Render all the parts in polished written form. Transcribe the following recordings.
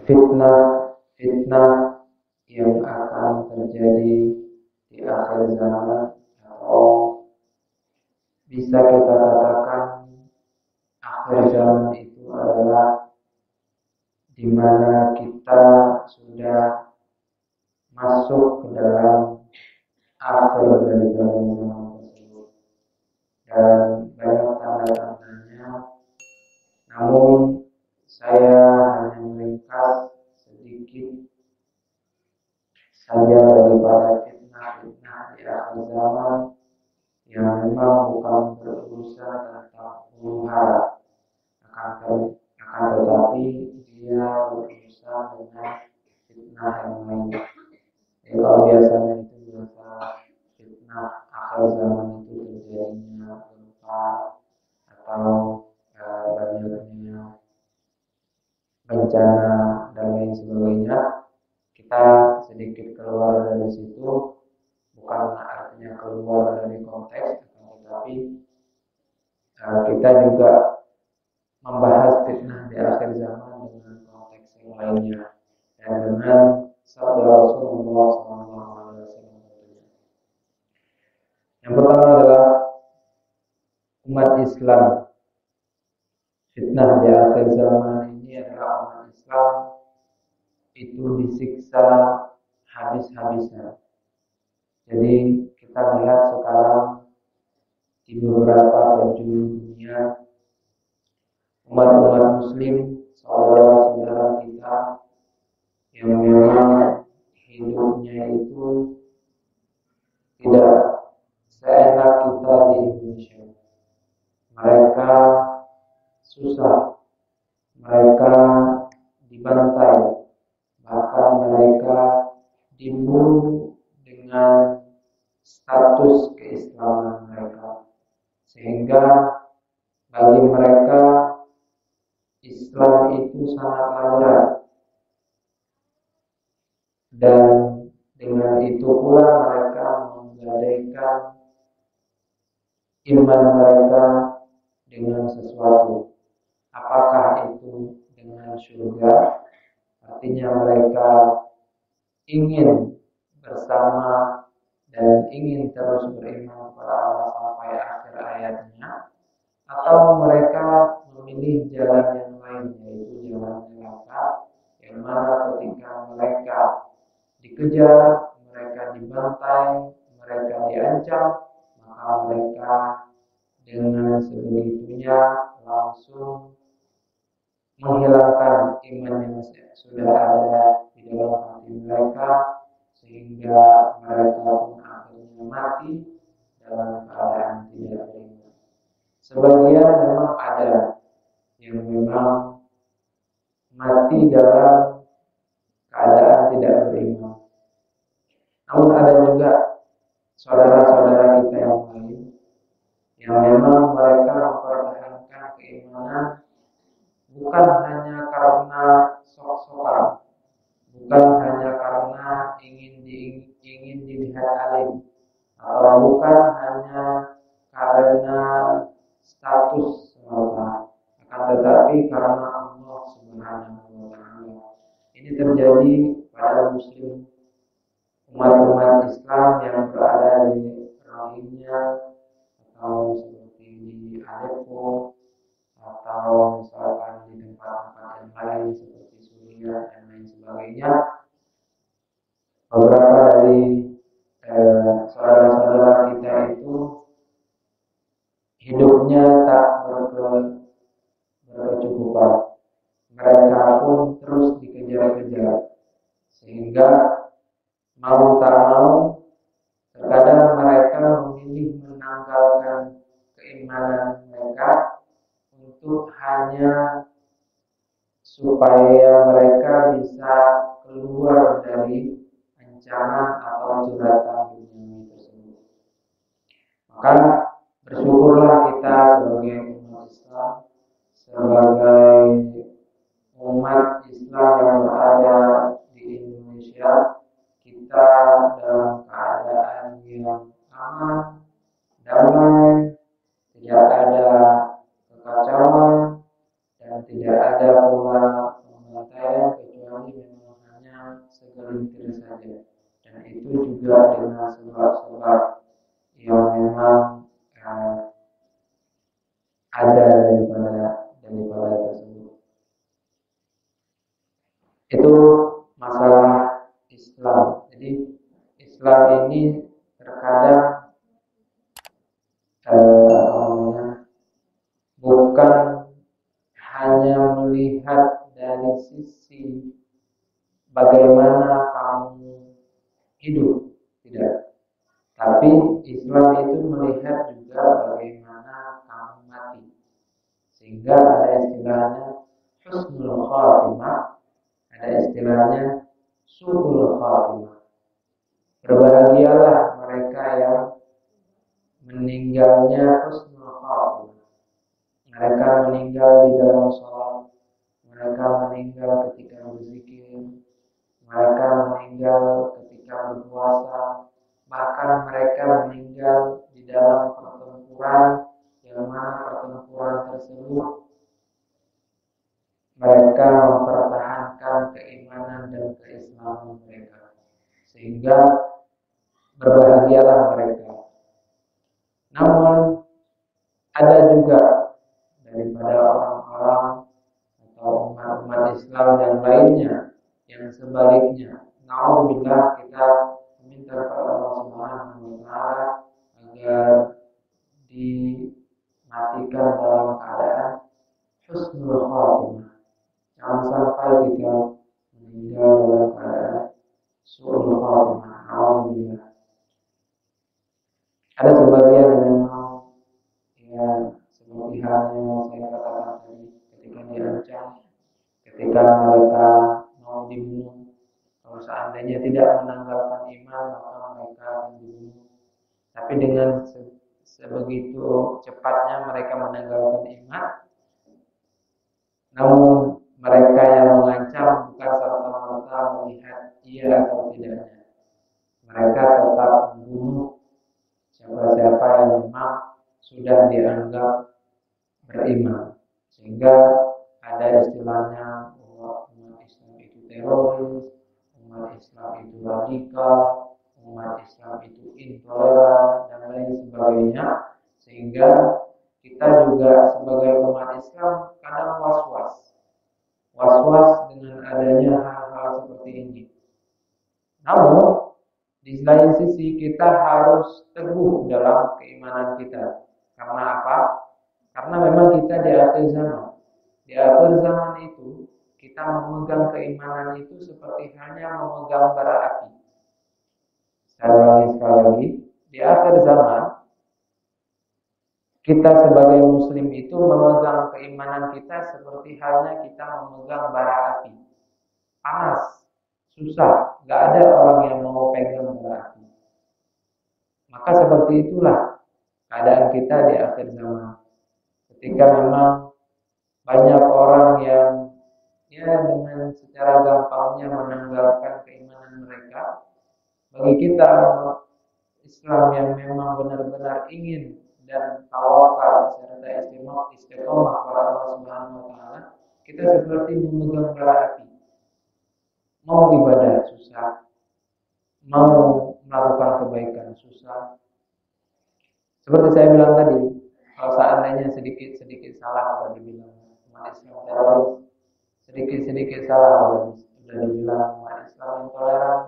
fitnah-fitnah yang akan terjadi di akhir zaman, atau bisa kita katakan akhir zaman itu adalah di mana kita sudah masuk ke dalam akhir dari zaman tersebut, dan banyak tanda-tandanya. Namun saya hanya meringkas sedikit saja daripada fitnah-fitnah di akhir zaman yang memang bukan berurusan tentang huru-hara, akan tetapi dia berurusan dengan fitnah yang lain. Jadi kalau biasanya itu biasa fitnah akhir zaman itu terjadinya gempa atau banyaknya bencana dan lain sebagainya, kita sedikit keluar dari situ, bukan artinya keluar dari konteks, tetapi kita juga membahas fitnah di akhir zaman dengan konteks yang lainnya dan dengan sabda Rasulullah SAW. Yang pertama adalah umat Islam. Fitnah di akhir zaman ini adalah umat Islam itu disiksa habis-habisan. Jadi kita lihat sekarang di beberapa penjuru dunia, umat-umat muslim, saudara-saudara kita yang memang hidupnya itu tidak seenak kita di Indonesia. Mereka susah, mereka dibantai, bahkan mereka dibunuh dengan status keislaman mereka, sehingga bagi mereka Islam itu sangatlah berat, dan dengan itu pula mereka menggadaikan iman mereka dengan sesuatu. Apakah itu dengan surga? Artinya mereka ingin bersama dan ingin terus beriman kepada Allah sampai akhir ayatnya, atau mereka memilih jalan yang lain, yaitu jalan neraka, yang mana ketika mereka dikejar, mereka dibantai, mereka diancam, maka mereka dengan sebegitunya langsung menghilangkan iman yang sudah ada di dalam hati mereka, sehingga mereka pun akhirnya mati dalam keadaan tidak beriman. Sebagian memang ada yang memang mati dalam keadaan tidak beriman. Namun ada juga saudara-saudara kita yang lain yang memang mereka mempertahankan keimanan bukan hanya karena sok-sokan, bukan hanya karena ingin dilihat alim, atau bukan hanya karena status semata, akan tetapi karena Allah Subhanahu wa Ta'ala. Ini terjadi pada muslim, umat-umat Islam yang berada di Rohingya, atau seperti di Aleppo, atau misalkan di tempat-tempat yang lain seperti Suriah dan lain sebagainya. Beberapa dari saudara-saudara kita itu hidupnya tak berkecukupan. Mereka pun terus dikejar-kejar, sehingga mau tak mau terkadang mereka memilih menanggalkan keimanan mereka untuk hanya supaya mereka bisa keluar dari ancaman atau jeratan dunia tersebut. Maka bersyukurlah kita sebagai umat Islam, sebagai umat Islam yang berada di Indonesia, kita dalam keadaan yang aman, damai, tidak ada kekacauan dan tidak ada pula pembantaian, kecuali saja. Dan itu juga dengan sebab-sebab yang memang ada daripada tersebut. Itu masalah Islam. Jadi Islam ini terkadang bukan hanya melihat dari sisi bagaimana kamu hidup, tidak. Tapi Islam itu melihat juga bagaimana kamu mati. Sehingga ada istilahnya husnul khatimah, ada istilahnya su'ul khatimah. Berbahagialah mereka yang meninggalnya husnul khatimah. Mereka meninggal di dalam sholat, mereka meninggal ketika berzikir, mereka meninggal ketika berpuasa, bahkan mereka meninggal di dalam pertempuran yang mana pertempuran tersebut mereka mempertahankan keimanan dan keislaman mereka, sehingga berbahagialah mereka. Namun ada juga daripada orang-orang atau umat Islam yang lainnya yang sebaliknya. Nauzubillah, kita meminta kepada Allah Subhanahu wa taala agar dimatikan dalam keadaan husnul khatimah. Jangan sampai kita meninggal dalam keadaan su'ul khatimah. Nauzubillah. Ada sebagian yang memang seperti halnya saya katakan tadi, ketika diancam, ketika mereka mau dibunuh, kalau seandainya tidak menanggalkan iman maka mereka akan dibunuh. Tapi dengan sebegitu cepatnya mereka menanggalkan iman, namun mereka yang mengancam bukan serta-merta melihat iya atau tidaknya. Mereka tetap membunuh siapa-siapa yang memang sudah dianggap beriman, sehingga ada istilahnya bahwa umat Islam itu teroris, umat Islam itu radikal, umat Islam itu intoleran dan lain sebagainya, sehingga kita juga sebagai umat Islam kadang was-was dengan adanya hal-hal seperti ini. Namun di lain sisi kita harus teguh dalam keimanan kita. Karena apa? Karena memang kita di akhir zaman. Di akhir zaman itu kita memegang keimanan itu seperti hanya memegang bara api. Saya ulangi sekali lagi, di akhir zaman kita sebagai muslim itu memegang keimanan kita seperti halnya kita memegang bara api. Panas, susah, nggak ada orang yang mau pegang bara api. Maka seperti itulah keadaan kita di akhir zaman. Ketika memang banyak orang yang dengan secara gampangnya menanggalkan keimanan mereka, bagi kita Islam yang memang benar-benar ingin dan tawakal serta istiqomah kepada Allah Subhanahu wa taala, kita seperti memegang bara api. Mau ibadah susah, mau melakukan kebaikan susah. Seperti saya bilang tadi, kalau seandainya sedikit salah sudah dibilang umat Islam teroris, sedikit salah sudah dibilang umat Islam intoleran,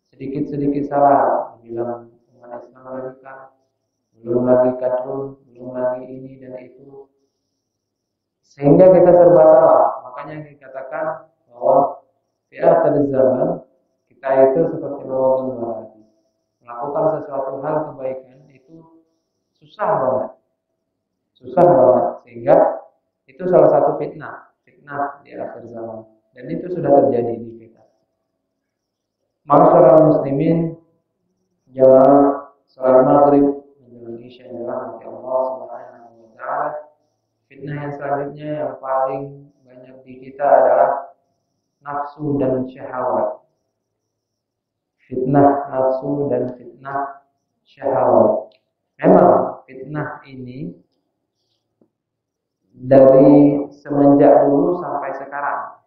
sedikit salah dibilang umat Islam radikal, belum lagi kadrun, belum lagi ini dan itu, sehingga kita serba salah. Makanya dikatakan bahwa di akhir zaman kita itu seperti memegang bara api. Melakukan sesuatu hal kebaikan itu susah banget, sehingga itu salah satu fitnah di akhir zaman, dan itu sudah terjadi di kita. Ma'asyiral muslimin, jamaah salat maghrib menjelang isya yang dirahmati Allah Subhanahu wa taala. Fitnah yang selanjutnya yang paling banyak di kita adalah nafsu dan syahwat. Fitnah nafsu dan fitnah syahwat. Memang fitnah ini dari semenjak dulu sampai sekarang.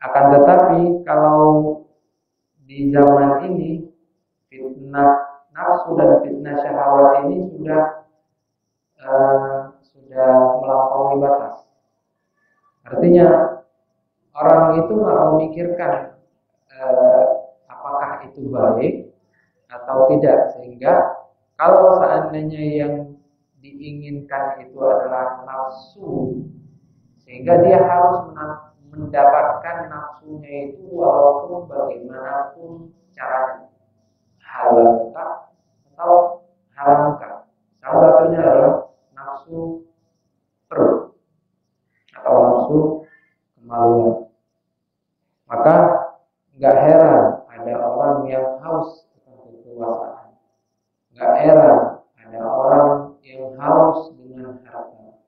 Akan tetapi kalau di zaman ini fitnah nafsu dan fitnah syahwat ini sudah melampaui batas. Artinya orang itu nggak memikirkan apakah itu baik atau tidak, sehingga kalau seandainya yang diinginkan itu adalah nafsu, sehingga dia harus mendapatkan nafsunya itu walaupun bagaimanapun caranya, halalkah atau haramkah. Salah satunya adalah nafsu perut atau nafsu kemaluan. Maka nggak heran ada orang yang haus akan kekuasaan. Nggak heran ada orang yang haus dengan harta.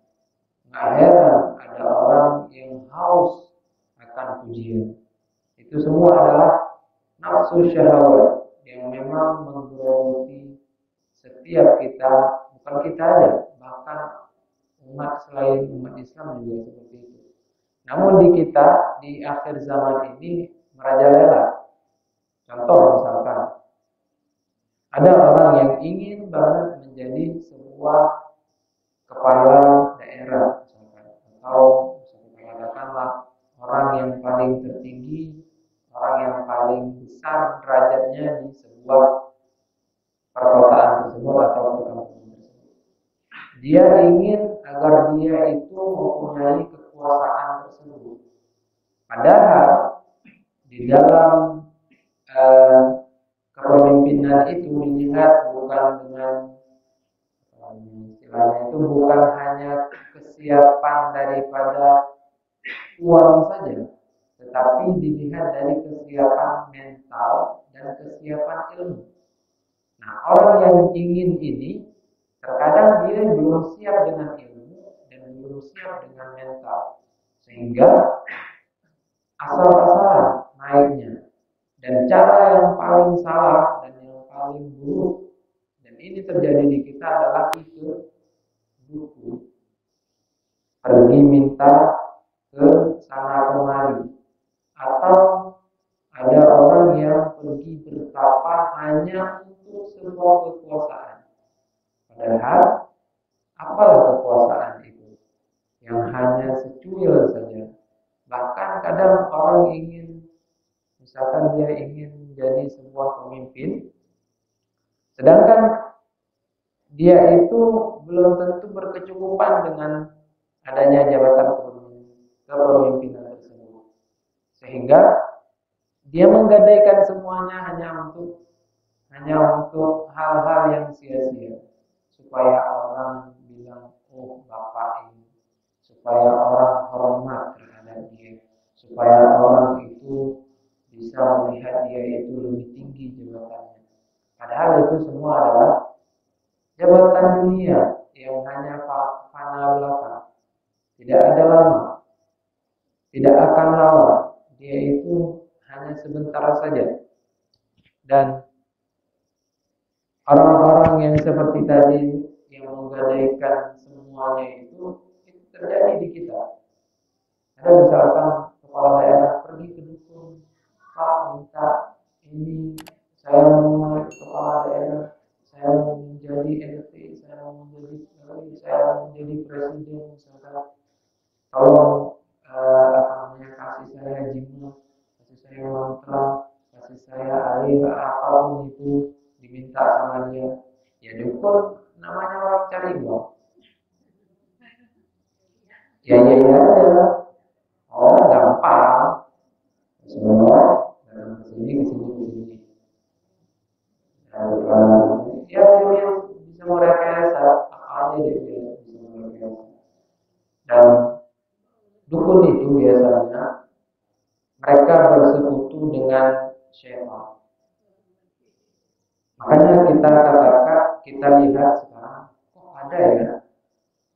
Nggak heran ada orang yang haus akan pujian. Itu semua adalah nafsu syahwat yang memang menggerogoti setiap kita, bukan kita aja, bahkan umat selain umat Islam juga seperti itu. Namun di kita di akhir zaman ini merajalela. Contoh misalkan ada orang yang ingin banget menjadi sebuah kepala daerah misalkan, atau katakanlah orang yang paling tertinggi, orang yang paling besar derajatnya di sebuah perkotaan tersebut atau perkampungan tersebut. Dia ingin agar dia itu mempunyai kekuasaan tersebut. Padahal di dalam kepemimpinan itu dilihat bukan dengan istilahnya itu bukan hanya kesiapan daripada uang saja, tetapi dilihat dari kesiapan mental dan kesiapan ilmu. Nah, orang yang ingin ini terkadang dia belum siap dengan ilmu dan belum siap dengan mental, sehingga asal-asalan naiknya. Dan cara yang paling salah dan yang paling buruk, dan ini terjadi di kita, adalah ikut buku, pergi minta ke sana kemari, atau ada orang yang pergi bertapa hanya untuk sebuah kekuasaan. Padahal apalah kekuasaan itu yang hanya secuil saja. Bahkan kadang orang ingin, misalkan dia ingin menjadi sebuah pemimpin, sedangkan dia itu belum tentu berkecukupan dengan adanya jabatan kepemimpinan tersebut, sehingga dia menggadaikan semuanya hanya untuk hal-hal yang sia-sia, supaya orang bilang, oh bapak ini, supaya orang hormat terhadap dia, supaya orang itu bisa melihat dia itu lebih tinggi jabatannya. Padahal itu semua adalah jabatan dunia yang hanya fana belaka, tidak ada lama, tidak akan lama, dia itu hanya sebentar saja. Dan orang-orang yang seperti tadi yang menggadaikan semuanya itu terjadi di kita. Ada misalkan kepala daerah pergi ke dukun, Pak minta ini, saya mau naik kepala daerah, saya mau menjadi RT, saya mau menjadi presiden, misalkan tolong kasih saya jimat, kasih saya mantra, kasih saya air, apapun itu diminta sama dia. Ya dukun namanya orang cari uang. Ya aja. Oh gampang. Semua dalam kesini. Ya dia bisa merekayasa apa aja dia bisa merekayasa. Dan dukun itu biasanya mereka bersekutu dengan syaitan. Makanya kita lihat sekarang, kok ada ya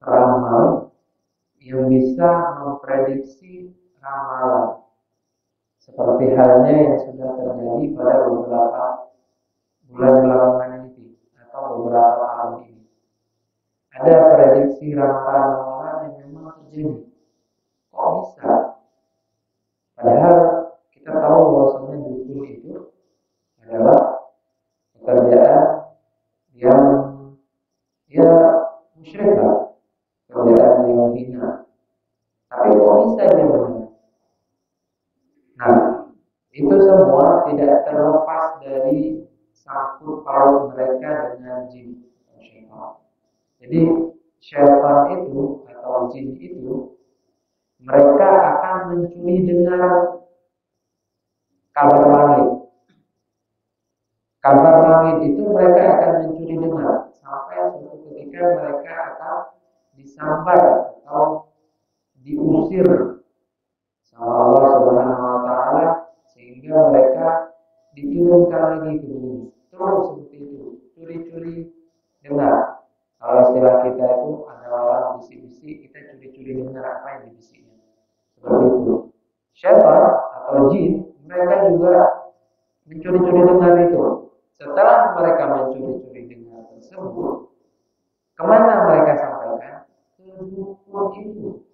ramal yang bisa memprediksi ramalan, seperti halnya yang sudah terjadi pada beberapa bulan belakangan ini atau beberapa tahun ini. Ada prediksi ramalan yang memang terjadi. Kok bisa? Padahal kita tahu bahwasanya dukun itu semua tidak terlepas dari sangkut paut mereka dengan jin atau syaitan. Jadi syaitan itu atau jin itu mereka akan mencuri dengar kabar langit. Kabar langit itu mereka akan mencuri dengar sampai suatu ketika mereka akan disambar atau diusir sama Allah Subhanahu wa taala sehingga mereka diturunkan lagi ke bumi. Terus seperti itu, curi-curi dengar. Kalau istilah kita itu ada orang bisik-bisik, kita curi-curi dengar apa yang dibisiknya. Seperti itu. Syaitan atau jin, mereka juga mencuri-curi dengar itu. Setelah mereka mencuri-curi dengar tersebut, kemana mereka sampaikan? Ke dukun itu.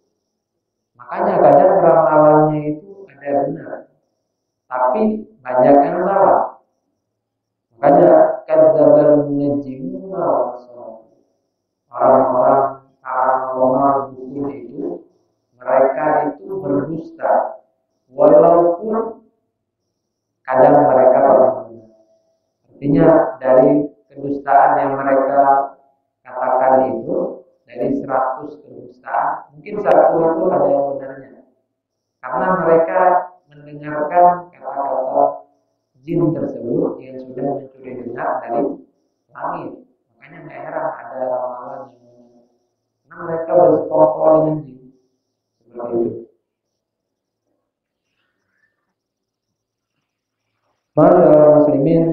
Makanya kadang ramalannya itu ada benar, tapi banyak yang salah. Makanya kadzdzabal munajjimuna wa orang-orang paranormal dukun itu mereka itu berdusta walaupun kadang mereka benar. Artinya dari kedustaan yang mereka katakan itu dari 100 kedustaan mungkin satu itu ada yang benarnya karena mereka mendengarkan kata-kata jin tersebut yang sudah mencuri dengar dari langit. Makanya nggak heran ada ramalan yang benar karena mereka bersekongkol dengan jin seperti itu. Masyaallah muslimin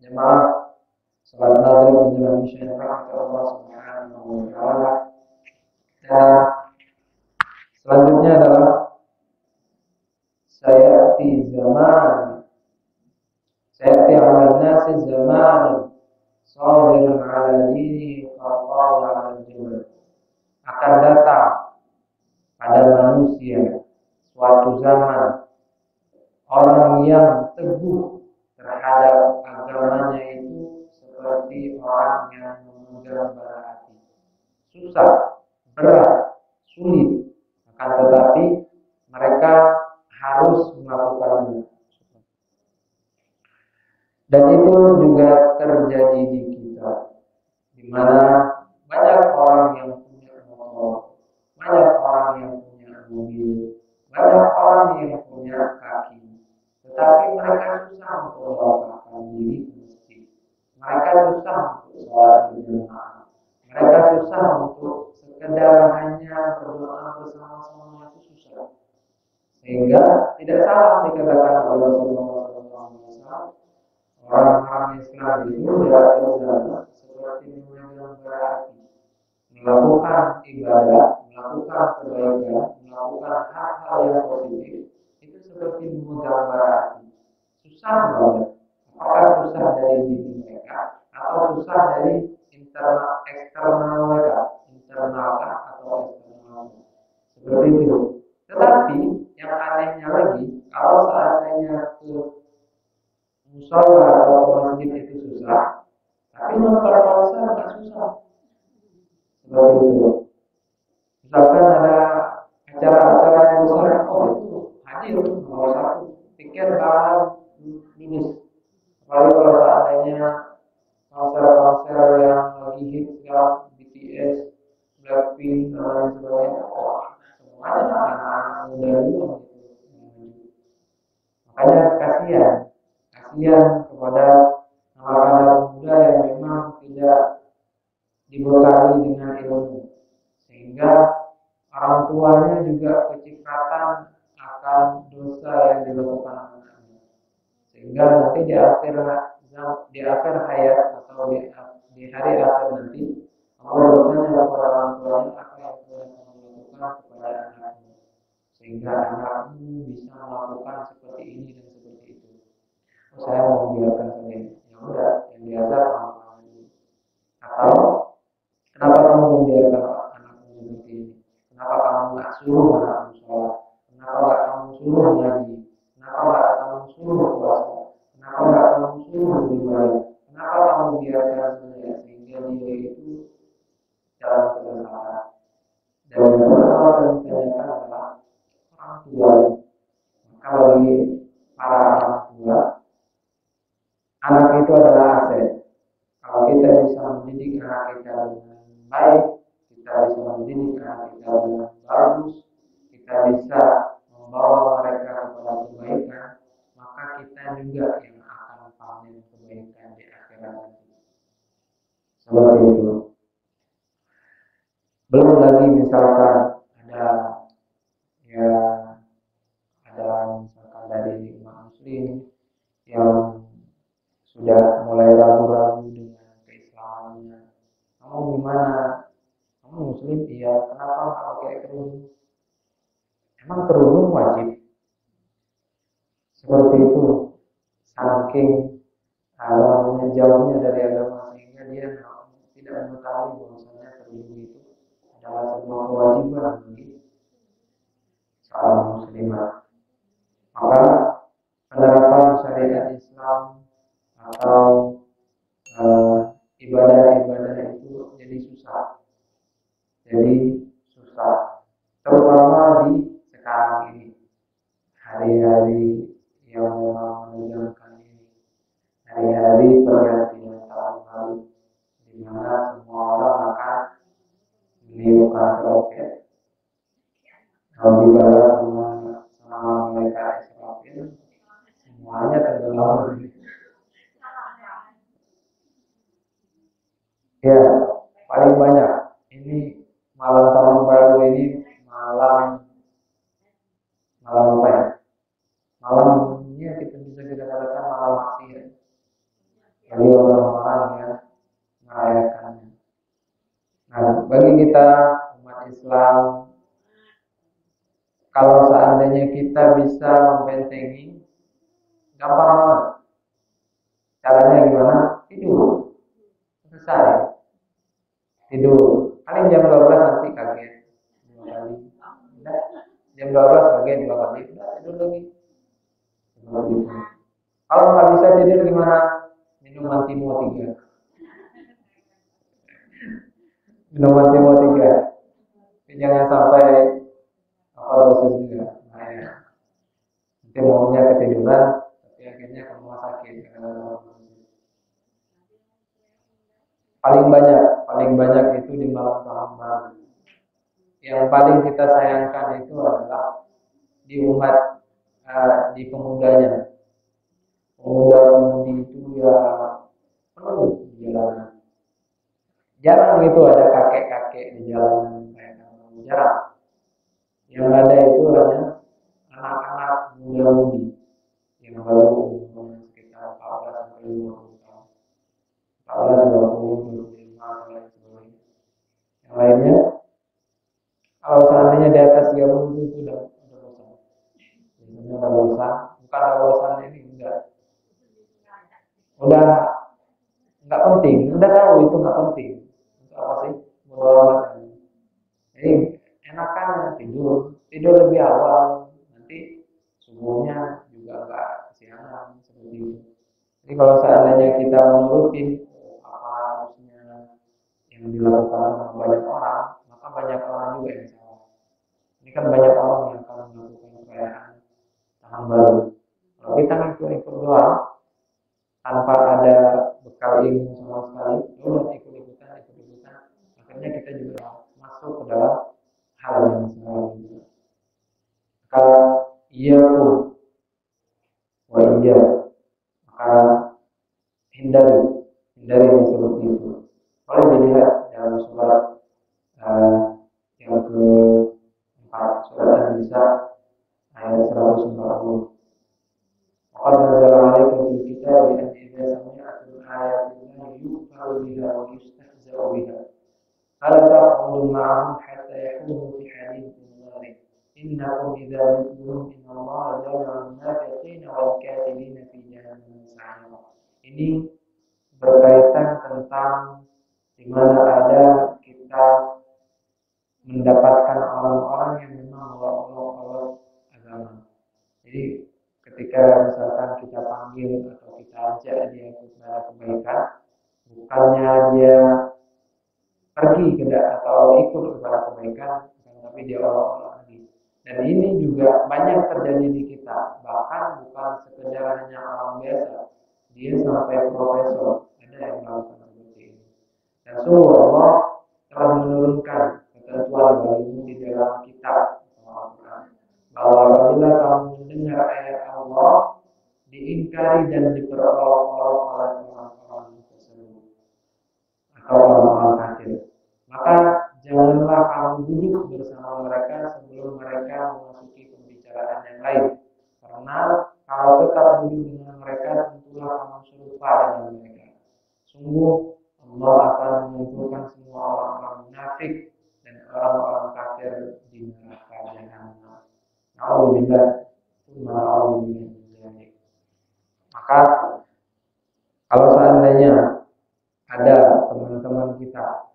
jemaah salat maghrib menjelang isya rahmat Allah Subhanahu wa taala. Dan selanjutnya adalah sayati ala nasi zaman sabir ala dini qawwa ala jabal. Akan datang pada manusia suatu zaman orang yang teguh terhadap agamanya itu seperti orang yang memegang bara api. Susah, berat, sulit, akan tetapi mereka harus melakukannya. Dan itu juga terjadi di kita, di mana banyak orang yang punya motor, banyak orang yang punya mobil, banyak orang yang punya kaki, tetapi mereka susah untuk melangkahkan diri ke masjid. Mereka susah untuk sholat berjamaah. Mereka susah untuk sekedar hanya berdoa bersama-sama itu susah. Sehingga tidak salah dikatakan oleh Rasulullah SAW, orang-orang Islam itu tidak seperti memegang bara api, melakukan ibadah, melakukan kebaikan, melakukan hal-hal yang positif itu seperti memegang bara api. Susah banget. Apakah susah dari diri mereka atau susah dari eksternal mereka, internalkah atau eksternal? Seperti itu. Tetapi yang anehnya lagi, kalau seandainya ke musola atau ke masjid itu susah, tapi nonton konser nggak susah. Seperti itu. Misalkan ada acara-acara yang besar, oh itu hadir nomor satu, tiket bakalan ludes. Apalagi kalau seandainya konser-konser yang lagi hit sekarang BTS, Blackpink dan lain sebagainya, semuanya anak-anak muda juga gitu. Makanya kasihan kepada anak-anak muda yang memang tidak dibekali dengan ilmu, sehingga orang tuanya juga kecipratan akan dosa yang dilakukan anaknya, sehingga nanti di akhir hayat atau di hari akhir nanti Allah bertanya kepada orang tuanya apa yang telah kamu lakukan kepada anakmu sehingga anakmu bisa melakukan seperti ini dan seperti itu. Saya mau membiarkan saja, ya udah yang diajar orang tuanya. Atau kenapa kamu membiarkan anakmu seperti ini? Kenapa kamu nggak suruh anakmu sholat? Kenapa nggak kamu suruh ngaji? Kenapa nggak kamu suruh puasa? Kenapa nggak kamu suruh beribadah? Kenapa kamu biarkan saja sehingga dia itu dalam kesalahan? Dan yang pertama yang ditanyakan adalah orang tua. Maka bagi para orang tua juga yang akan panen kebaikan di akhirat nanti. Seperti itu. Belum lagi misalkan ada ya ada misalkan dari umat muslim yang sudah mulai ragu-ragu dengan keislamannya. Kamu gimana? Kamu muslim? Iya. Kenapa nggak pakai kerudung? Emang kerudung wajib? Seperti itu. Saking jauhnya dari agama sehingga dia tidak mengetahui bahwasanya kerudung itu adalah sebuah kewajiban bagi seorang muslimah. Maka penerapan syariat Islam atau ibadah-ibadah itu jadi susah. Terutama di sekarang ini, hari-hari yang memang menegangkan ini, hari-hari pergantian tahun baru, di mana semua orang akan meniupkan trompet, dibalas sama malaikat Israfil, semuanya tenggelam. Ya, paling banyak ini malam tahun baru ini malam apa ya? Malamnya kita bisa katakan malam maksiat bagi orang-orang yang merayakannya. Nah, bagi kita umat Islam, kalau seandainya kita bisa membentengi, gampang banget. Caranya gimana? Tidur. Selesai. Tidur. Paling jam 12 nanti kaget 2 kali. Udah. Jam 12 kaget 2 kali. Udah tidur lagi. Kalau nggak bisa tidur gimana? Minum Antimo 3. Minum Antimo 3. Jangan sampai dosis juga. Nah, ya. Nanti maunya ketiduran, tapi akhirnya ke rumah sakit. Paling banyak itu di malam tahun baru. Yang paling kita sayangkan itu adalah di umat, di pemudanya. Pemuda-pemudi itu ya penuh di jalanan. Jarang itu ada kakek-kakek di jalanan, jarang. Yang ada itu hanya anak-anak muda-mudi yang baru umur sekitar 14 sampai 20 tahun. 14, 20, 25 dan lain sebagainya. Yang lainnya, kalau seandainya di atas 30 itu udah bosan. Biasanya udah bosan, bukan bosan ini enggak. Udah nggak penting, udah tahu itu nggak penting. Untuk apa sih? Bodoh. Jadi enakan tidur lebih awal, nanti subuhnya juga nggak kesiangan seperti itu. Jadi kalau seandainya kita menurutin apa harusnya yang dilakukan sama banyak orang, maka banyak orang juga yang salah. Ini kan banyak orang yang akan melakukan perayaan tahun baru. Kalau kita ikut doang tanpa ada bekal ilmu sama sekali, udah ikut-ikutan, akhirnya kita juga masuk ke dalam hal yang salah juga. Kalau iya pun, wah iya, maka hindari yang seperti itu. Boleh dilihat dalam surat yang ke-4, surat An-Nisa ayat 140. Qad nazzala 'alaikum fil kitabi an idza sami'tum ayati llahi yukfaru biha wa yustahza'u biha fala taq'udu ma'ahum hatta yahudu fi haditsin ghairi innakum idza mithlum innallaha jami'ul munafiqina wal kafirina fi jahannam sa'ira. Ini berkaitan tentang di mana ada kita mendapatkan orang-orang yang memang mengolok-olok agama. Jadi ketika misalkan kita panggil atau kita ajak dia kepada kebaikan, bukannya dia pergi atau ikut kepada kebaikan, tapi dia olok-olok lagi. Dan ini juga banyak terjadi di kita, bahkan bukan sekedar hanya orang biasa, dia sampai profesor ada yang melakukan seperti ini. Dan sungguh Allah telah menurunkan ketentuan bagimu di dalam kitab Al-Quran bahwa apabila kamu mendengar ayat Allah diingkari dan diperolok-olok oleh orang-orang tersebut atau orang-orang kafir, maka janganlah kamu duduk bersama mereka sebelum mereka memasuki pembicaraan yang lain. Karena kalau tetap duduk dengan mereka, tentulah kamu serupa dengan mereka. Sungguh Allah akan mengumpulkan semua orang-orang munafik dan orang-orang kafir di neraka jahanam. Nauzubillah, nauzubillah. Maka kalau seandainya ada teman-teman kita,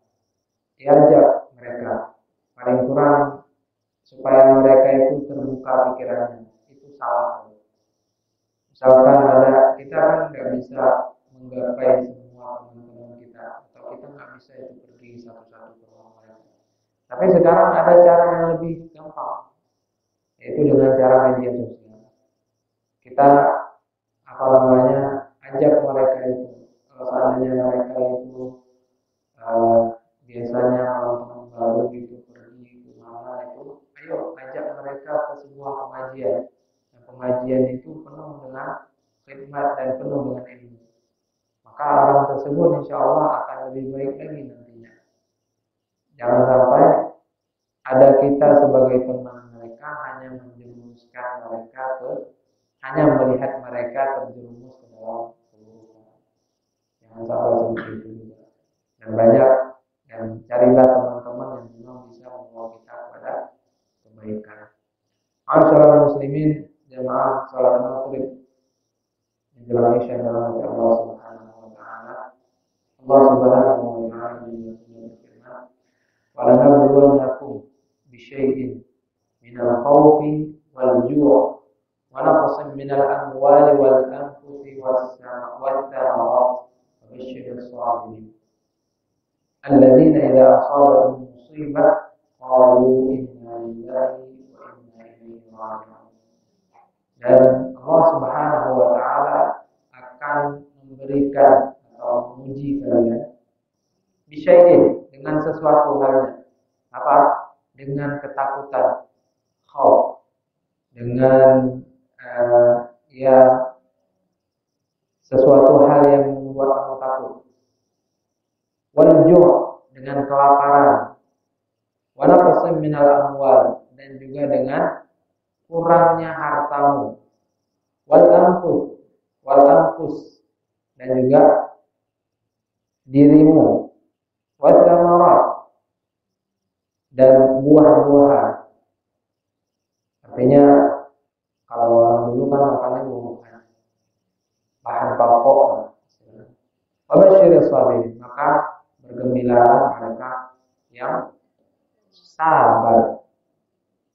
diajak mereka, paling kurang supaya mereka itu terbuka pikirannya, itu salah. Misalkan ada, kita kan nggak bisa menggapai semua teman-teman kita, atau kita nggak bisa itu pergi satu-satu ke rumah mereka. Tapi sekarang ada cara yang lebih gampang, yaitu dengan cara media sosial. Kita ajak mereka itu, kalau seandainya mereka itu biasanya kalau teman baru gitu pergi ke mana itu, ayo ajak mereka ke sebuah pengajian. Dan pengajian itu penuh dengan khidmat dan penuh dengan ilmu. Maka orang tersebut insya Allah akan lebih baik lagi nantinya. Jangan sampai ada kita sebagai teman mereka hanya menjerumuskan mereka hanya melihat mereka terjerumus ke dalam keburukan. Jangan sampai seperti itu juga. Dan banyak, dan carilah teman-teman yang memang bisa membawa kita kepada kebaikan. Ma'asyiral muslimin, jamaah salat maghrib menjelang isya dalam Allah Subhanahu wa taala. Allah Subhanahu wa taala berfirman, "Wa lanabluwannakum bisyai'in minal khawfi wal ju' wa naqsin minal amwali wal anfusi was thamarat wa basyiril sabirin. Alladzina idza asabatuhum musibah qalu inna lillahi wa inna ilaihi raji'un." Dan Allah Subhanahu wa taala akan memberikan atau menguji kalian bisyai'in, dengan sesuatu halnya. Apa? Dengan ketakutan, khauf, dengan sesuatu hal yang membuat kamu takut. Wal ju', dengan kelaparan. Wa naqsin minal amwal, dan juga dengan kurangnya hartamu. Wal anfus, dan juga dirimu. Wa thamarat, dan buah-buahan. Artinya kalau orang dulu kan makannya buah-buahan, bahan pokok. Wa basyiril sabirin, maka bergembiralah mereka yang sabar.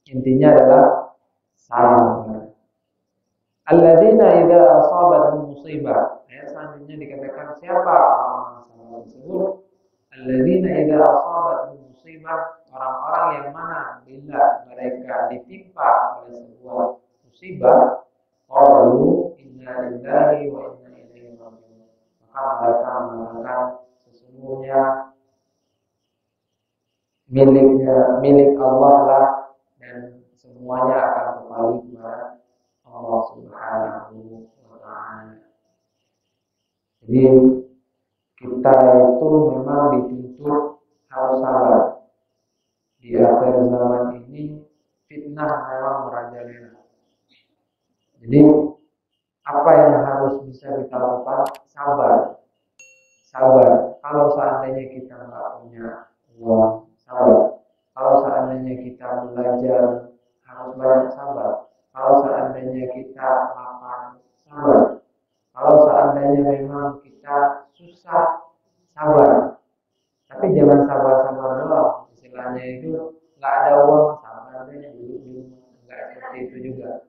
Intinya adalah sabar. Alladzina idza asabatuhum musibah. Ayat selanjutnya dikatakan siapa orang-orang sabar tersebut? Alladzina idza asabatuhum musibah, orang-orang yang mana bila mereka ditimpa oleh sebuah musibah, qalu inna lillahi wa inna ilaihi raji'un. Maka mereka mengatakan sesungguhnya milik Allah lah, dan semuanya akan kembali kepada Allah Subhanahu wa taala. Jadi kita itu memang dituntut harus sabar. Di akhir zaman ini fitnah memang merajalela. Jadi apa yang harus bisa kita lakukan? Sabar. Kalau seandainya kita nggak punya uang, sabar. Kalau seandainya kita belajar, harus banyak sabar. Kalau seandainya kita lapar, sabar. Kalau seandainya memang kita susah, sabar. Tapi jangan sabar-sabar doang. Istilahnya itu nggak ada uang, sabar deh dulu. Nggak seperti itu juga.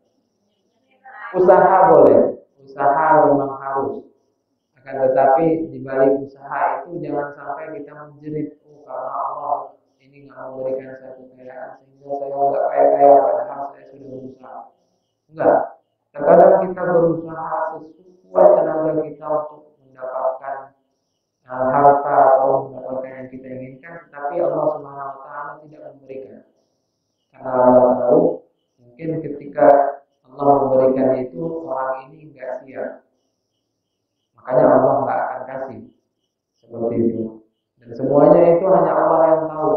Usaha boleh, usaha memang harus. Akan tetapi di balik usaha itu jangan sampai kita menjerit, karena Allah ini nggak memberikan saya kekayaan sehingga saya nggak kaya-kaya padahal saya sudah berusaha. Enggak. Terkadang kita berusaha sesuai tenaga kita untuk mendapatkan harta atau mendapatkan yang kita inginkan, tetapi Allah Subhanahu wa taala tidak memberikan. Karena Allah tahu mungkin ketika Allah memberikan itu itu orang ini nggak siap, makanya Allah nggak akan kasih seperti itu. Dan semuanya itu hanya Allah yang tahu.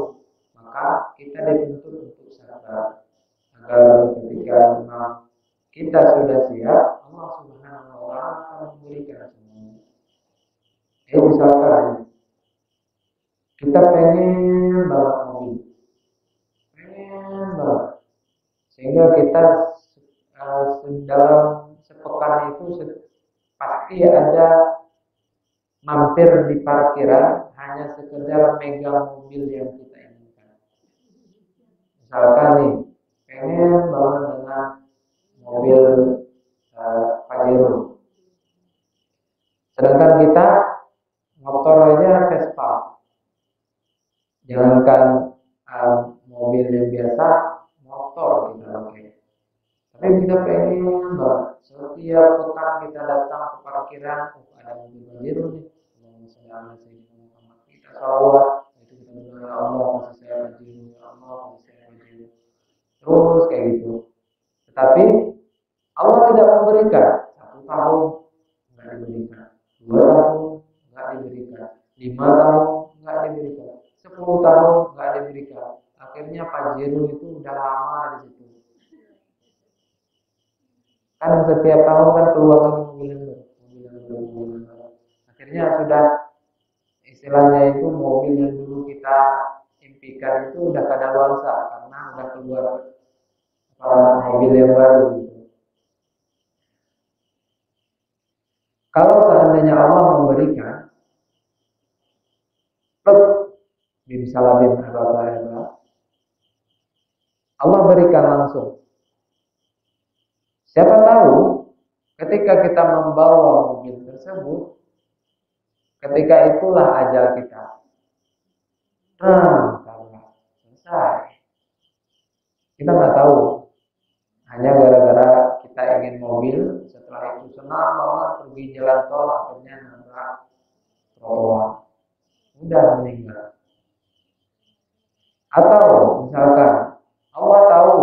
Maka kita dituntut untuk sabar agar ketika memang kita sudah siap, Allah Subhanahu wa taala akan memberikan semuanya. Misalkan kita pengen banget mobil, pengen banget, sehingga kita dalam sepekan itu pasti ada mampir di parkiran hanya sekedar megang mobil yang kita inginkan. Misalkan nih, pengen banget dengan mobil Pajero, sedangkan kita motor aja Vespa, jangankan mobil yang biasa, motor kita pakai. Tapi kita pengen banget setiap pekan kita datang ke parkiran, ada mobil Pajero nih, misalnya kita salawat, itu kita bilang ya Allah kasih saya Pajero, ya Allah kasih saya Pajero, terus kayak gitu. Tetapi Allah tidak memberikan. 1 tahun nggak diberikan, 2 tahun nggak diberikan, 5 tahun nggak diberikan, 10 tahun nggak diberikan. Akhirnya Pajero itu udah lama di situ. Kan setiap tahun kan keluar lagi mobil yang baru. Akhirnya sudah istilahnya itu mobil yang dulu kita impikan itu udah kadaluarsa karena udah keluar mobil yang baru. Kalau seandainya Allah memberikan, bim salabim Allah berikan langsung. Siapa tahu ketika kita membawa mobil tersebut, ketika itulah ajal kita. Selesai. Kita nggak tahu. Hanya gara-gara kita ingin mobil, setelah itu senang banget pergi jalan tol, akhirnya nabrak trotoar, udah meninggal. Atau misalkan Allah tahu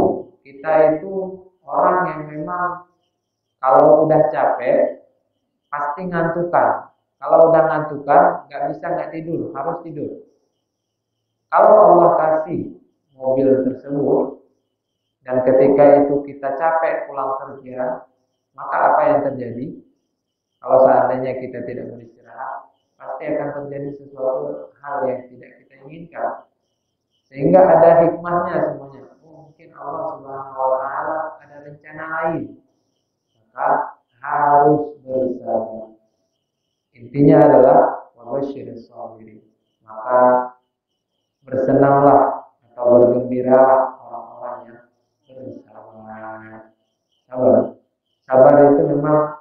kita itu orang yang memang kalau udah capek pasti ngantukan. Kalau udah ngantukan nggak tidur, harus tidur. Kalau Allah kasih mobil tersebut dan ketika itu kita capek pulang kerja, maka apa yang terjadi? Kalau seandainya kita tidak beristirahat, pasti akan terjadi sesuatu hal yang tidak kita inginkan. Sehingga ada hikmahnya semuanya. Mungkin Allah Subhanahu wa taala ada rencana lain. Maka harus bersabar. Intinya adalah wabasyiris sabirin. Maka bersenanglah atau bergembiralah orang-orang yang bersabar. Sabar itu memang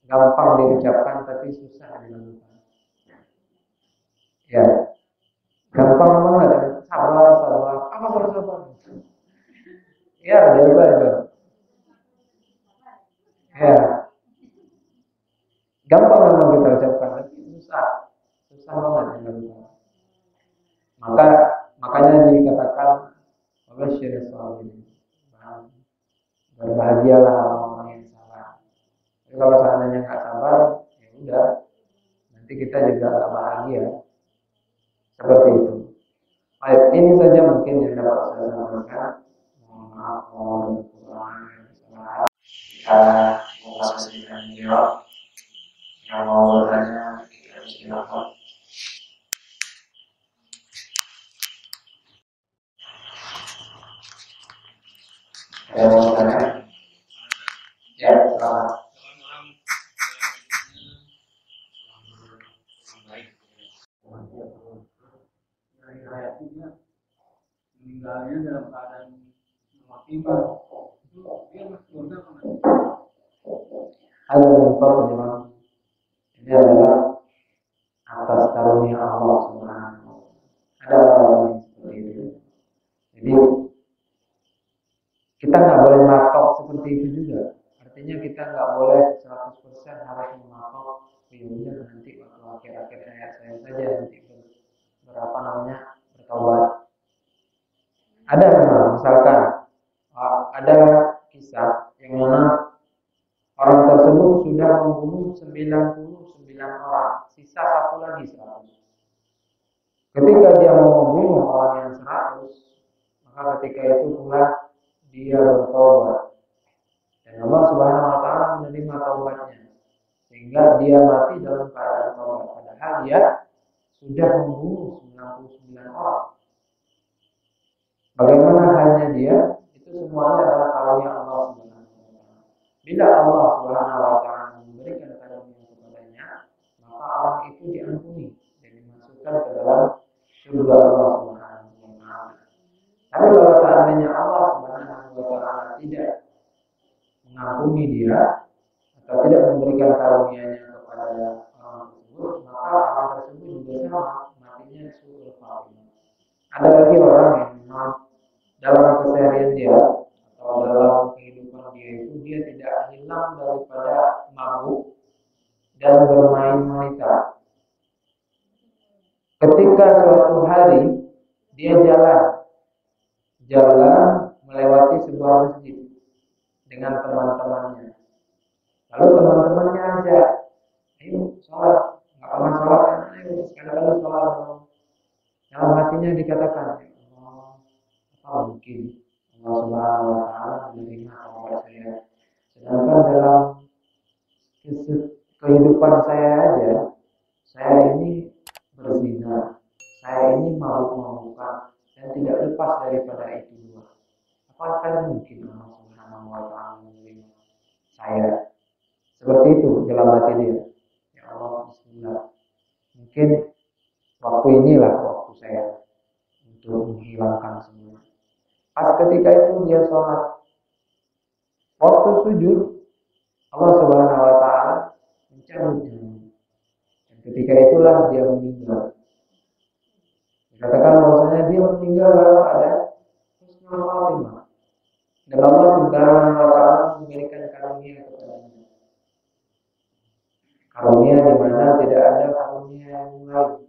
gampang diucapkan tapi susah dilakukan. Ya, gampang banget. Sabar. Apa bersabar? Ya, biasa itu. Ya, gampang memang kita ucapkan tapi susah banget dilakukan. Makanya dikatakan wabasyiris sabirin. Berbahagialah orang-orang yang sabar. Tapi kalau seandainya nggak sabar, ya udah, nanti kita juga nggak bahagia. Seperti itu. Baik, ini saja mungkin yang dapat saya sampaikan. Mohon maaf kalau ada kesalahan. Kita mau saksikan jawab. Yang mau bertanya, kita silakan. Ada yang mau bertanya? Ya, selamat. Meninggalnya dalam keadaan memakikan itu dia masih surga kan? Ada yang pertama, ini adalah atas karunia Allah Subhanahu. Ada orang yang seperti itu. Jadi kita nggak boleh matok seperti itu juga. Artinya kita nggak boleh 100% harus mematok. Biarnya nanti waktu akhir-akhir saya saja nanti bertobat. Ada memang, misalkan ada kisah yang mana Orang tersebut sudah membunuh 99 orang, sisa satu lagi 100. Ketika dia mau membunuh orang yang 100, maka ketika itu pula dia bertobat. Dan Allah Subhanahu wa taala menerima taubatnya. Sehingga dia mati dalam keadaan taubat. Padahal dia sudah membunuh 99 orang. Bagaimana halnya dia? Itu semuanya adalah karunia Allah Subhanahu wa taala. Bila Allah Subhanahu wa taala memberikan karunia kepadanya, maka orang itu diampuni dan dimasukkan ke dalam surga Allah Subhanahu wa taala. Tapi kalau seandainya Allah Subhanahu wa taala tidak mengampuni dia atau tidak memberikan karunia-Nya kepada orang tersebut, maka orang tersebut juga sama matinya suul khatimah. Ada lagi orang yang memang dalam keseharian dia atau dalam kehidupan dia itu dia tidak hilang daripada mabuk dan bermain wanita. Ketika suatu hari dia jalan melewati sebuah masjid dengan teman-temannya. Lalu teman-temannya ajak, ayo sholat, nggak pernah sholat kan? Ayo sekali-kali sholat dong. Dalam hatinya dikatakan, apa mungkin Allah Subhanahu wa taala menerima taubat saya? Sedangkan dalam kehidupan saya aja, saya ini berzina, saya ini mabuk-mabukan dan tidak lepas daripada itu dua. Apakah mungkin Allah Subhanahu wa taala menerima saya? Seperti itu dalam hati dia. Ya Allah, bismillah. Mungkin waktu inilah waktu saya untuk menghilangkan semua. Pas ketika itu dia sholat, waktu sujud, Allah Subhanahu wa taala mencabut nyawa. Dan ketika itulah dia meninggal. Dikatakan bahwasanya dia meninggal dalam keadaan husnul khatimah. Dan Allah Subhanahu wa taala memberikan karunia kepadanya. Karunia di mana tidak ada karunia yang lain.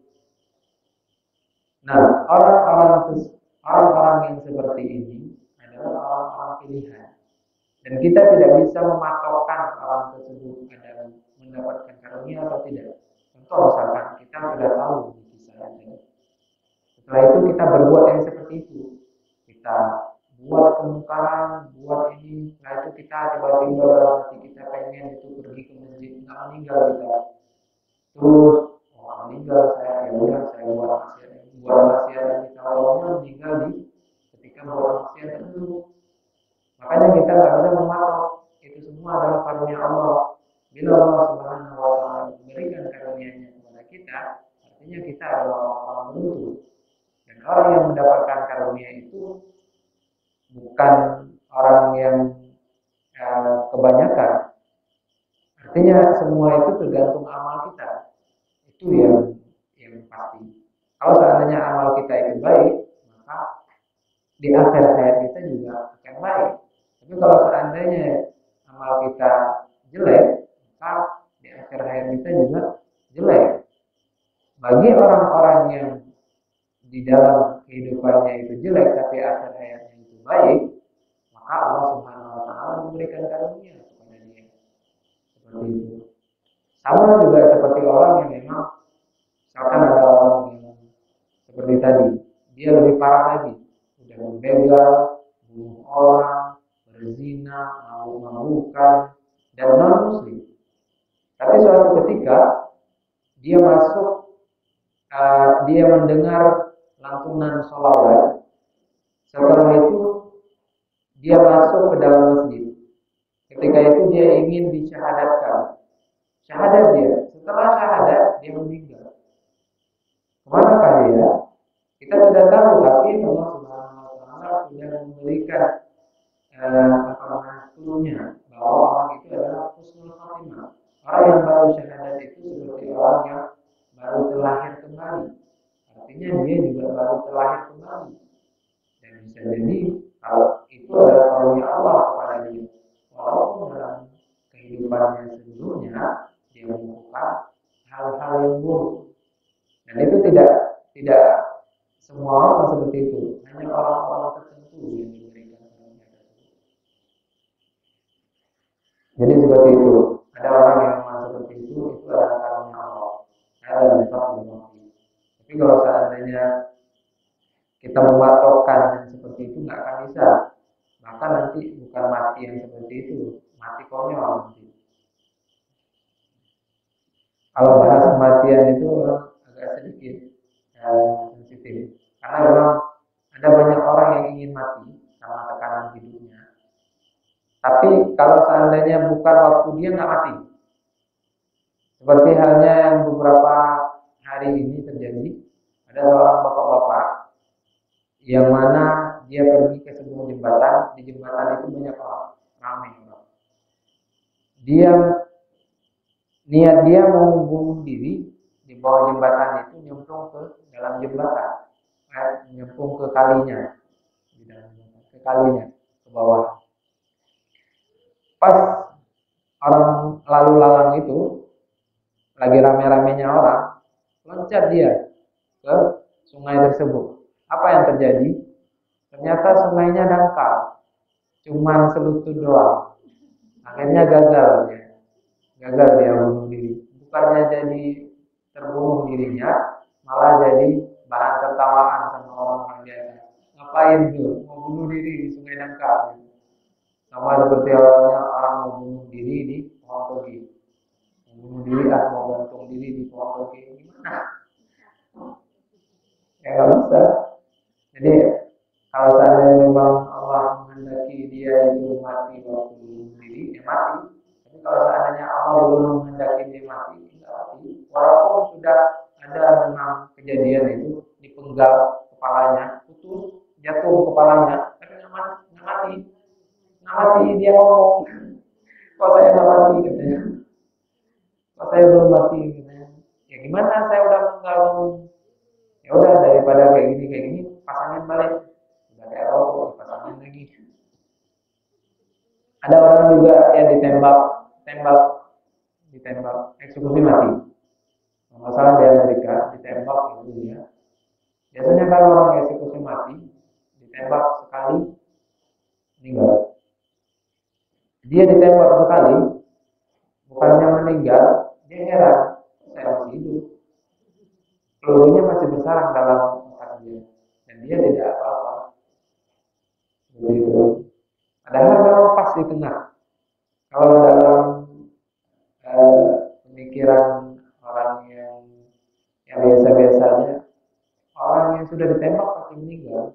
Nah, orang-orang yang seperti ini adalah orang-orang pilihan. Dan kita tidak bisa mematokkan orang tersebut adalah mendapatkan karunia atau tidak. Contoh misalkan kita sudah tahu kisah ini. Setelah itu kita berbuat yang seperti itu. Kita buat kemungkaran, buat ini. Setelah itu kita tiba-tiba dalam hati kita pengen itu pergi ke masjid, nggak meninggal kita. Terus meninggal saya, ya udah saya buat maksiat yang kita awalnya meninggal ketika buat maksiat dulu. Makanya kita nggak bisa mematok itu semua adalah karunia Allah. Bila Allah Subhanahu wa taala memberikan karunia-Nya kepada kita, artinya kita adalah orang beruntung. Dan orang yang mendapatkan karunia itu bukan orang yang kebanyakan. Artinya semua itu tergantung amal kita. Itu yang pasti. Kalau seandainya amal kita itu baik, maka di akhir hayat kita juga akan baik. Tapi kalau seandainya amal kita jelek, maka di akhir hayat kita juga jelek. Bagi orang-orang yang di dalam kehidupannya itu jelek, tapi akhir hayatnya itu baik, maka Allah Subhanahu wa taala memberikan karunia kepada dia. Seperti itu. Sama juga seperti orang yang memang misalkan ada orang yang seperti tadi, dia lebih parah lagi, sudah membegal, bunuh orang, berzina, mabuk-mabukan, dan non-muslim. Tapi suatu ketika dia dia mendengar lantunan sholawat. Setelah itu dia masuk ke dalam masjid. Ketika itu dia ingin disyahadatkan. Syahadat dia. Setelah syahadat dia meninggal. Kemanakah dia? Kita tidak tahu, tapi Allah Subhanahu wa taala sudah memberikan clue-nya bahwa orang itu adalah husnul khatimah. Orang yang baru syahadat itu seperti orang yang baru terlahir kembali. Artinya dia juga baru terlahir kembali. Dan bisa jadi kalau itu adalah karunia Allah kepada dia. Walaupun dalam kehidupannya sebelumnya dia melakukan hal-hal yang buruk. Dan itu tidak semua orang seperti itu. Hanya orang-orang tertentu yang diberikan karunia tersebut. Jadi seperti itu. Ada orang yang memang seperti itu adalah karunia Allah. Ada nifaq mati. Tapi kalau seandainya kita mematokkan yang seperti itu nggak akan bisa. Bahkan nanti bukan mati yang seperti itu, mati konyol nanti. Kalau bahas kematian itu agak sedikit sensitif. Karena memang ada banyak orang yang ingin mati karena tekanan hidupnya. Tapi kalau seandainya bukan waktu dia nggak mati. Seperti halnya yang beberapa hari ini terjadi, ada seorang bapak-bapak yang mana dia pergi ke sebuah jembatan, di jembatan itu banyak orang, ramai orang. Niat dia mau bunuh diri di bawah jembatan itu, nyemplung ke dalam jembatan, nyemplung ke kalinya, di dalam jembatan, ke kalinya, ke bawah. Pas orang lalu lalang itu lagi rame-ramenya orang, loncat dia ke sungai tersebut. Apa yang terjadi? Ternyata sungainya dangkal, cuman selutut doang. Akhirnya gagal dia bunuh diri. Bukannya jadi terbunuh dirinya, malah jadi bahan tertawaan sama orang-orang biasa. Ngapain tuh mau bunuh diri di sungai dangkal? Sama seperti orang mau bunuh diri di pohon toge. Mau bunuh diri mau gantung diri di pohon toge, gimana? Ya nggak bisa. Jadi kalau seandainya memang Allah menghendaki dia itu mati waktu bunuh diri, ya mati. Tapi kalau seandainya Allah belum menghendaki dia mati, tidak mati. Walaupun sudah ada memang kejadian itu dipenggal kepalanya, putus, jatuh kepalanya, tapi nggak mati. Nggak mati dia ngomong, kok saya nggak mati katanya. Kok saya belum mati katanya. Ya gimana, saya udah penggal ngomong. Ya udah, daripada kayak gini pasangin balik. Udah kayak rokok dipasangin lagi. Ada orang juga yang ditembak eksekusi mati. Masalah di Amerika ditembak itu ya. Biasanya kalau orang eksekusi mati ditembak sekali meninggal. Dia ditembak sekali, bukannya meninggal, dia heran, saya masih hidup. Pelurunya masih bersarang dalam otak dia, dan dia tidak apa-apa. Begitu. Padahal memang pas di tengah. Kalau dalam pemikiran orang yang biasa-biasa aja, orang yang sudah ditembak pasti meninggal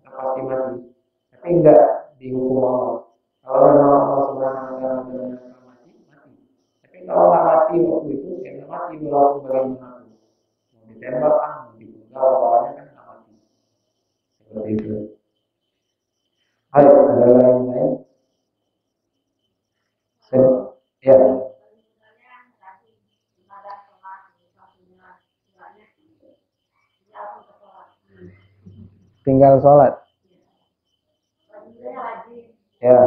atau pasti mati, tapi enggak dihukum Allah. Kalau memang Allah Subhanahu wa taala benar-benar mati. Tapi kalau nggak mati waktu itu, ya nggak mati walaupun bagaimanapun. Mau ditembak mau dipenggal kepalanya kan nggak mati. Seperti itu. Ayo, ada yang lain? Ya. Tinggal sholat. Ya.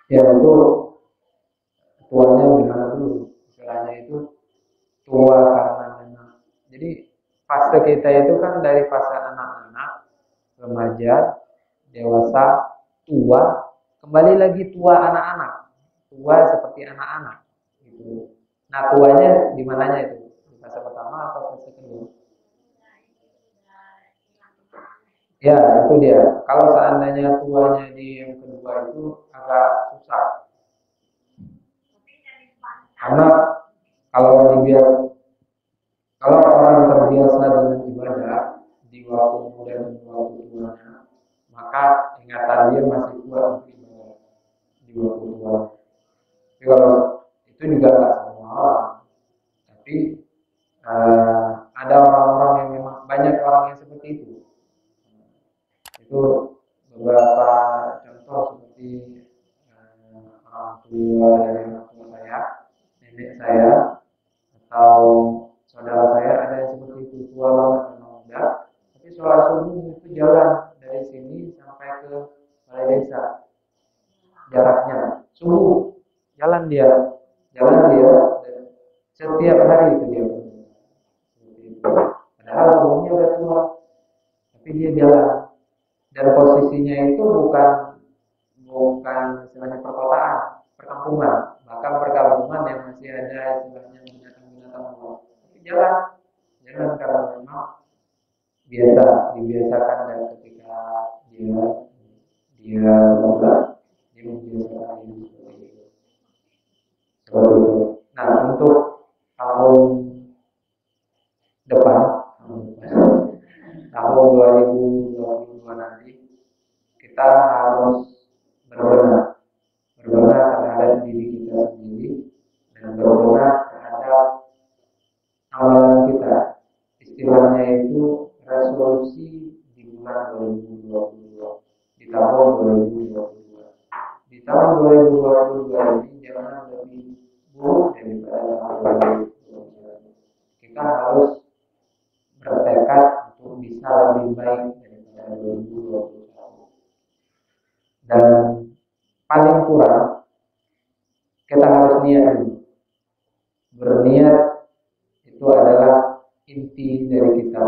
Ya itu tuanya gimana dulu? Istilahnya itu tua karena memang. Jadi fase kita itu kan dari fase anak-anak, remaja, dewasa, tua, kembali lagi tua anak-anak, tua seperti anak-anak. Gitu. Nah tuanya di mananya itu? Di fase pertama atau fase kedua? Ya itu dia. Kalau seandainya tuanya di yang kedua itu agak susah. Karena kalau orang terbiasa dengan ibadah di waktu muda dan waktu tuanya, maka ingatan dia masih kuat untuk ibadah di waktu tua. Tapi kalau itu juga nggak semua orang. Tapi ada orang-orang yang memang banyak orang yang seperti itu. Itu beberapa contoh seperti orang tua dari orang tua saya, nenek saya, atau saudara saya ada yang seperti itu, tua banget memang muda, tapi sholat subuh itu jalan dari sini sampai ke balai desa, jaraknya subuh jalan dia setiap hari itu dia. Padahal umurnya udah tua, tapi dia jalan. Dan posisinya itu bukan bukan istilahnya perkotaan, perkampungan, bahkan perkampungan yang masih ada istilahnya binatang-binatang buas. Tapi jalan karena memang dibiasakan dan ketika dia berbuat, dia membiasakan diri seperti itu. Seperti itu. Nah, untuk tahun depan, tahun 2022 nanti, kita harus berbenah terhadap diri kita sendiri dan berbenah terhadap amalan kita. Istilahnya itu resolusi di bulan 2022, di tahun 2022. Di tahun 2022 ini jangan lebih buruk daripada tahun 2021. Kita harus bertekad untuk bisa lebih baik daripada 2021. Dan paling kurang kita harus niat dulu. Berniat itu adalah inti dari kita.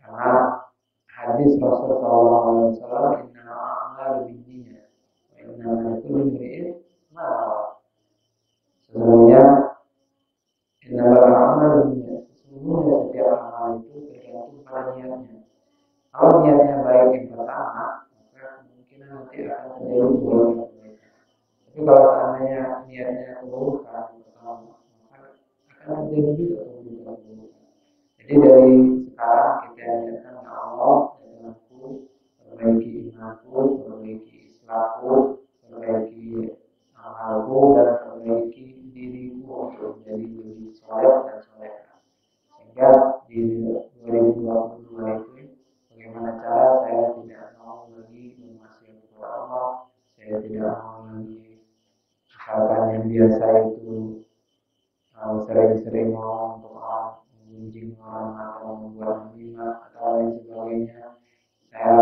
Karena hadis Rasulullah SAW, innamal a'malu binniyat wa innamal likulli imri'in ma nawa. Sesungguhnya innamal a'malu binniyat, sesungguhnya setiap amal itu tergantung pada niatnya. Kalau niatnya baik yang pertama, maka kemungkinan nanti akan terjadi kebaikan. Tapi kalau seandainya niatnya keburukan yang pertama, maka akan terjadi juga keburukan. Jadi dari sekarang kita niatkan, ya Allah, aku perbaiki imanku, perbaiki Islamku, perbaiki amalku, dan perbaiki diriku untuk menjadi lebih soleh dan soleha. Sehingga di 2022 itu, bagaimana cara saya tidak mau lagi memaksiati kepada Allah, saya tidak mau lagi misalkan yang biasa itu sering-sering ngomong untuk orang, mengunjing orang atau membuat namimah atau lain sebagainya. Saya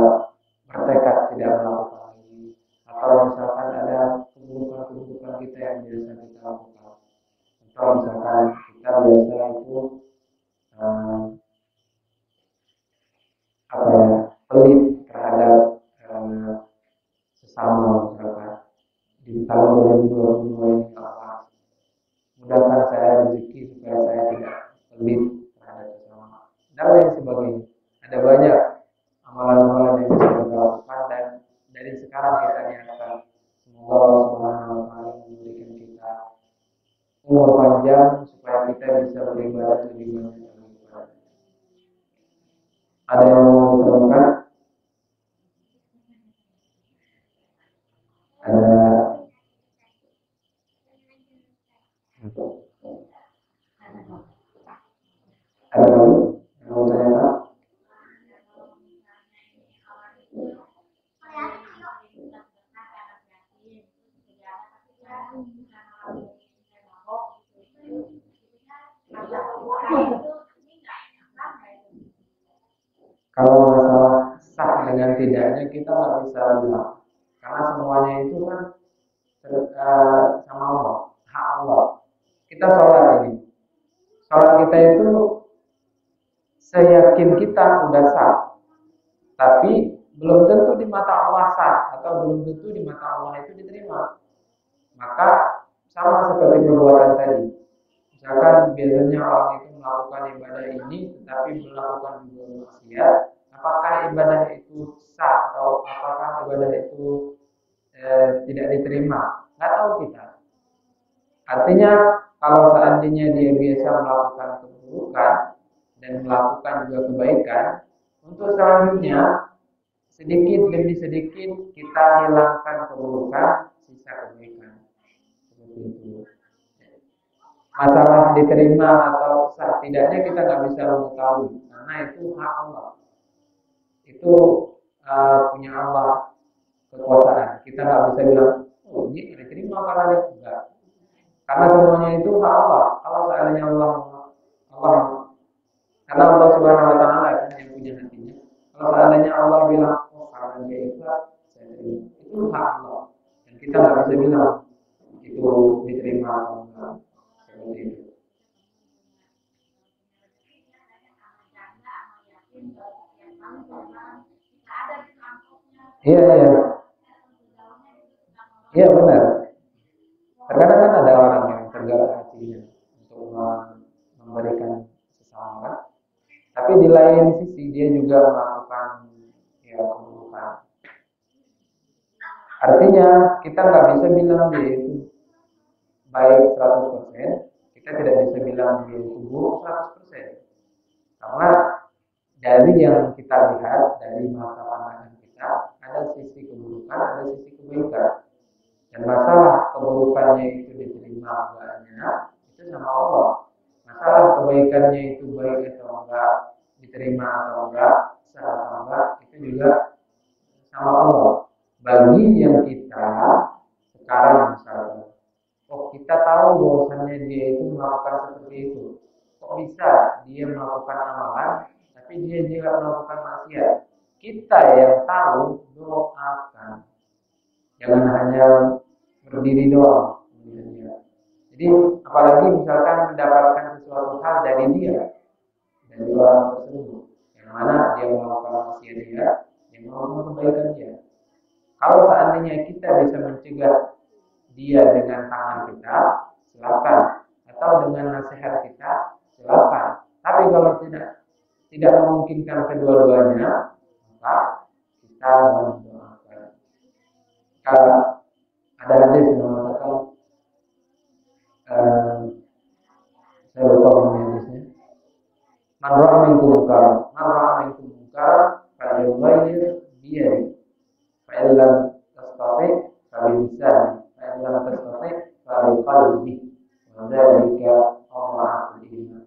bertekad tidak melakukan lagi. Atau misalkan ada keburukan-keburukan kita yang biasa kita lakukan. Atau misalkan kita biasa itu pelit terhadap sesama, misalkan di tahun 2022 ini Allah mudahkan saya rezeki supaya saya tidak pelit terhadap sesama dan lain sebagainya. Ada banyak amalan-amalan yang bisa kita lakukan, dan dari sekarang kita niatkan. Semoga Allah Subhanahu wa Ta'ala memberikan kita umur panjang supaya kita bisa beribadah lebih banyak lagi kepada. Ada yang mau ditambahkan? Ada lagi yang mau tanyakan? Kalau masalah sah dengan tidaknya kita nggak bisa bilang, karena semuanya itu kan sama Allah, hak Allah. Kita sholat kita itu seyakin kita udah sah, tapi belum tentu di mata Allah sah, atau belum tentu di mata Allah itu diterima. Maka sama seperti perbuatan tadi. Misalkan biasanya orang itu melakukan ibadah ini tetapi melakukan juga maksiat, apakah ibadah itu sah atau apakah ibadah itu tidak diterima? Nggak tahu kita. Artinya kalau seandainya dia biasa melakukan keburukan dan melakukan juga kebaikan, untuk selanjutnya sedikit demi sedikit kita hilangkan keburukan, sisa kebaikan. Seperti itu. Masalah diterima atau sah tidaknya kita nggak bisa mengetahui, karena itu hak Allah. Itu punya Allah kekuasaan. Kita nggak bisa bilang, oh ini diterima karena dia enggak. Karena semuanya itu hak Allah. Kalau seandainya Allah, karena Allah Subhanahu Wa Taala kan yang punya hatinya. Kalau seandainya Allah bilang, oh karena dia ikhlas, saya terima, itu hak Allah. Dan kita nggak bisa bilang itu diterima atau enggak. Seperti itu. Iya. Iya benar. Terkadang kan ada orang yang tergerak hatinya untuk memberikan sesama kan. Tapi di lain sisi dia juga melakukan ya keburukan. Artinya kita nggak bisa bilang dia itu baik 100%, kita tidak bisa bilang dia itu buruk 100%. Karena dari yang kita lihat, dari mata pandangan kita, ada sisi keburukan, ada sisi kebaikan. Dan masalah keburukannya itu diterima enggaknya, itu sama Allah. Masalah kebaikannya itu baik atau enggak, diterima atau enggak, sah atau enggak, itu juga sama Allah. Bagi yang kita sekarang misalnya, oh kita tahu bahwasannya dia itu melakukan seperti itu. Kok bisa dia melakukan amalan, tapi dia juga melakukan maksiat. Kita yang tahu doakan, jangan hanya berdiri doang. Jadi apalagi misalkan mendapatkan sesuatu hal dari dia, dari orang tersebut, yang mana dia melakukan maksiat dia melakukan kebaikan dia. Kalau seandainya kita bisa mencegah dia dengan tangan kita, silakan. Atau dengan nasihat kita, silakan. Tapi kalau tidak memungkinkan kedua-duanya, maka kita mendoakan. Kalau ada hadis yang mengatakan, saya lupa hadisnya. Man ra'a minkum munkar, falyughayyir biyadihi. Fa in lam tastati' fa bilisanihi. Fa in lam tastati' fa biqalbihi. Wa dzalika adhaful iman.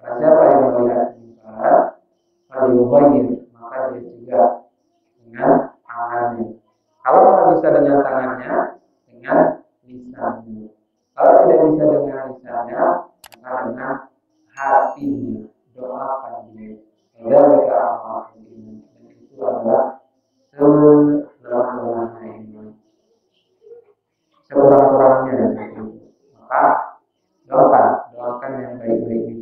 Siapa yang melihat munkar, falyughayyir, maka dia juga dengan tangannya. Kalau nggak bisa dengan tangannya, dengan lisannya. Kalau tidak bisa dengan lisannya, maka dengan hatinya. Doakan dia. Dzalika adhaful iman. Dan itu adalah selemah-lemahnya iman, sekurang-kurangnya. Maka doakan yang baik-baiknya